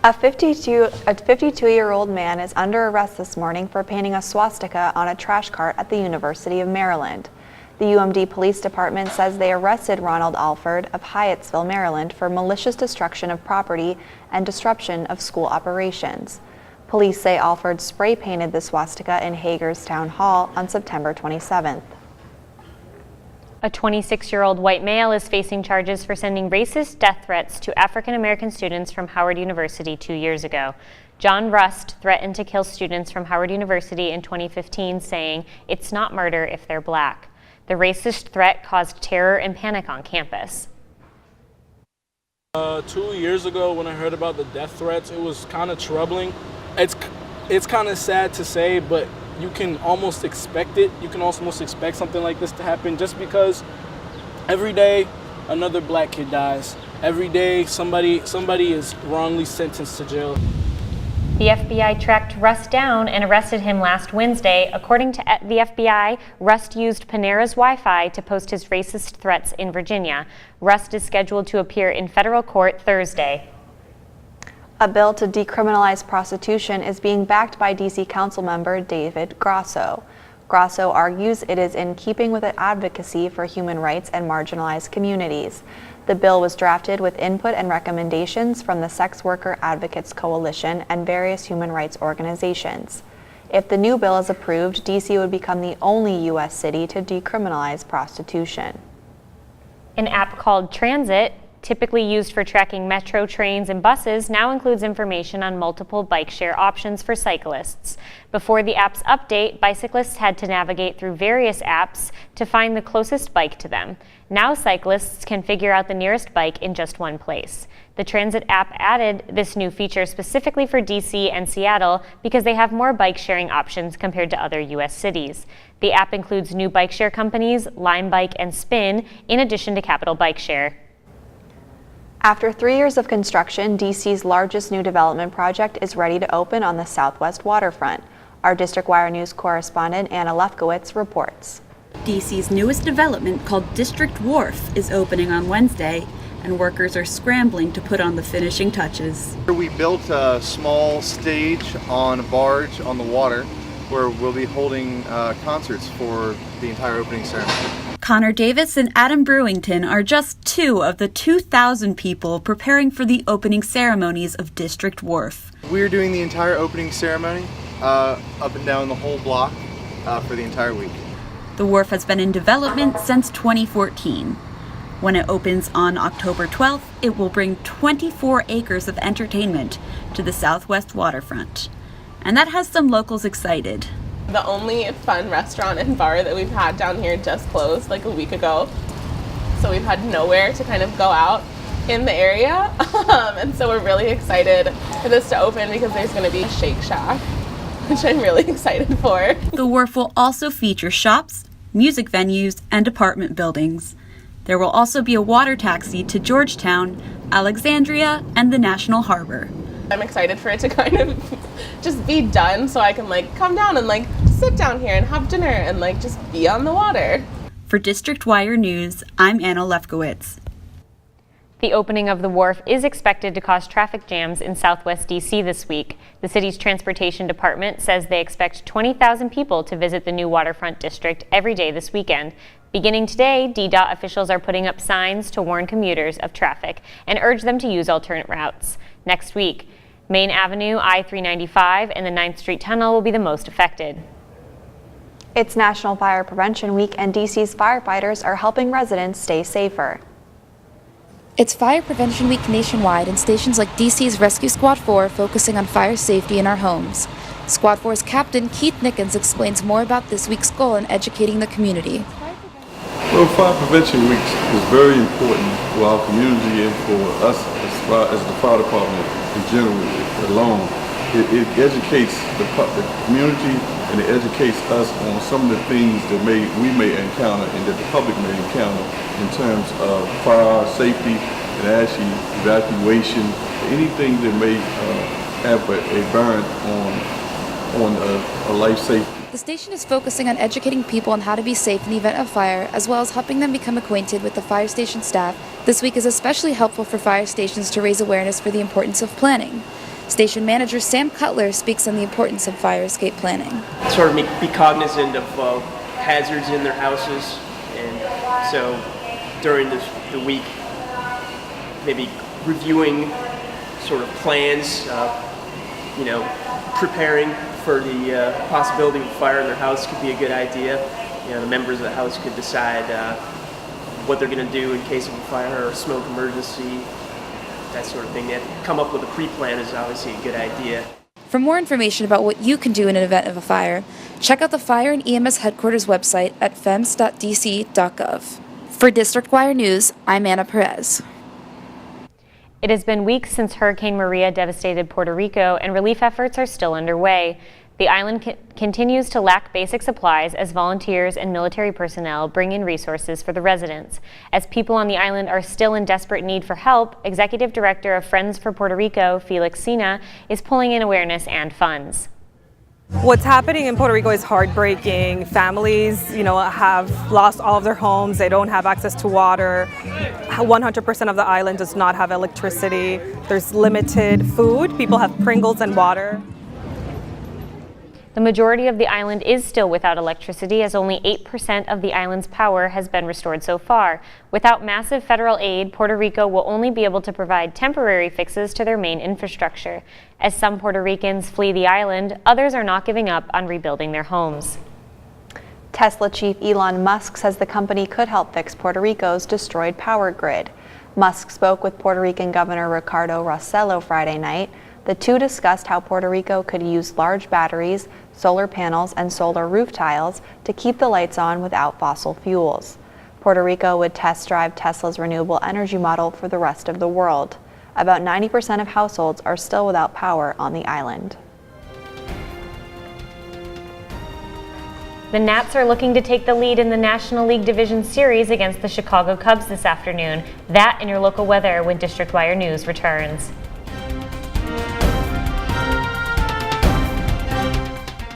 A 52-year-old man is under arrest this morning for painting a swastika on a trash cart at the University of Maryland. The UMD Police Department says they arrested Ronald Alford of Hyattsville, Maryland for malicious destruction of property and disruption of school operations. Police say Alford spray painted the swastika in Hagerstown Hall on September 27th. A 26-year-old white male is facing charges for sending racist death threats to African-American students from Howard University 2 years ago. John Rust threatened to kill students from Howard University in 2015, saying, "It's not murder if they're black." The racist threat caused terror and panic on campus. 2 years ago when I heard about the death threats, it was kind of troubling. It's kind of sad to say, but you can almost expect it. You can almost expect something like this to happen just because every day another black kid dies. Every day somebody is wrongly sentenced to jail. The FBI tracked Rust down and arrested him last Wednesday. According to the FBI, Rust used Panera's Wi-Fi to post his racist threats in Virginia. Rust is scheduled to appear in federal court Thursday. A bill to decriminalize prostitution is being backed by D.C. Councilmember David Grosso. Grosso argues it is in keeping with advocacy for human rights and marginalized communities. The bill was drafted with input and recommendations from the Sex Worker Advocates Coalition and various human rights organizations. If the new bill is approved, D.C. would become the only U.S. city to decriminalize prostitution. An app called Transit, typically used for tracking metro trains and buses, now includes information on multiple bike share options for cyclists. Before the app's update, bicyclists had to navigate through various apps to find the closest bike to them. Now cyclists can figure out the nearest bike in just one place. The Transit app added this new feature specifically for DC and Seattle because they have more bike sharing options compared to other U.S. cities. The app includes new bike share companies, Lime Bike and Spin, in addition to Capital Bike Share. After 3 years of construction, DC's largest new development project is ready to open on the southwest waterfront. Our District Wire News correspondent Anna Lefkowitz reports. DC's newest development, called District Wharf, is opening on Wednesday, and workers are scrambling to put on the finishing touches. We built a small stage on a barge on the water where we'll be holding concerts for the entire opening ceremony. Connor Davis and Adam Brewington are just two of the 2,000 people preparing for the opening ceremonies of District Wharf. We're doing the entire opening ceremony up and down the whole block for the entire week. The wharf has been in development since 2014. When it opens on October 12th, it will bring 24 acres of entertainment to the southwest waterfront. And that has some locals excited. The only fun restaurant and bar that we've had down here just closed like a week ago. So we've had nowhere to kind of go out in the area. And so we're really excited for this to open because there's going to be a Shake Shack, which I'm really excited for. The wharf will also feature shops, music venues, and apartment buildings. There will also be a water taxi to Georgetown, Alexandria, and the National Harbor. I'm excited for it to kind of just be done so I can come down and sit down here and have dinner and just be on the water. For District Wire News, I'm Anna Lefkowitz. The opening of the wharf is expected to cause traffic jams in Southwest DC this week. The city's transportation department says they expect 20,000 people to visit the new waterfront district every day this weekend. Beginning today, DDOT officials are putting up signs to warn commuters of traffic and urge them to use alternate routes. Next week, Main Avenue, I-395, and the 9th Street Tunnel will be the most affected. It's National Fire Prevention Week, and DC's firefighters are helping residents stay safer. It's Fire Prevention Week nationwide, and stations like DC's Rescue Squad 4 focusing on fire safety in our homes. Squad 4's captain, Keith Nickens, explains more about this week's goal in educating the community. Well, Fire Prevention Week is very important for our community and for us as the fire department in general alone. It educates the community, and it educates us on some of the things that we may encounter and that the public may encounter in terms of fire safety and actually evacuation, anything that may have a bearing on a life safety. The station is focusing on educating people on how to be safe in the event of fire, as well as helping them become acquainted with the fire station staff. This week is especially helpful for fire stations to raise awareness for the importance of planning. Station manager Sam Cutler speaks on the importance of fire escape planning. Sort of be cognizant of hazards in their houses, and so during the week, maybe reviewing sort of plans, preparing for the possibility of a fire in their house could be a good idea. The members of the house could decide what they're going to do in case of a fire or a smoke emergency, that sort of thing. They have to come up with a pre-plan is obviously a good idea. For more information about what you can do in an event of a fire, check out the Fire and EMS Headquarters website at fems.dc.gov. For District Wire News, I'm Anna Perez. It has been weeks since Hurricane Maria devastated Puerto Rico, and relief efforts are still underway. The island continues to lack basic supplies as volunteers and military personnel bring in resources for the residents. As people on the island are still in desperate need for help, Executive Director of Friends for Puerto Rico, Felix Sina, is pulling in awareness and funds. What's happening in Puerto Rico is heartbreaking. Families, have lost all of their homes. They don't have access to water. 100% of the island does not have electricity. There's limited food. People have Pringles and water. The majority of the island is still without electricity, as only 8% of the island's power has been restored so far. Without massive federal aid, Puerto Rico will only be able to provide temporary fixes to their main infrastructure. As some Puerto Ricans flee the island, others are not giving up on rebuilding their homes. Tesla chief Elon Musk says the company could help fix Puerto Rico's destroyed power grid. Musk spoke with Puerto Rican Governor Ricardo Rossello Friday night. The two discussed how Puerto Rico could use large batteries, solar panels, and solar roof tiles to keep the lights on without fossil fuels. Puerto Rico would test drive Tesla's renewable energy model for the rest of the world. About 90% of households are still without power on the island. The Nats are looking to take the lead in the National League Division Series against the Chicago Cubs this afternoon. That and your local weather when District Wire News returns.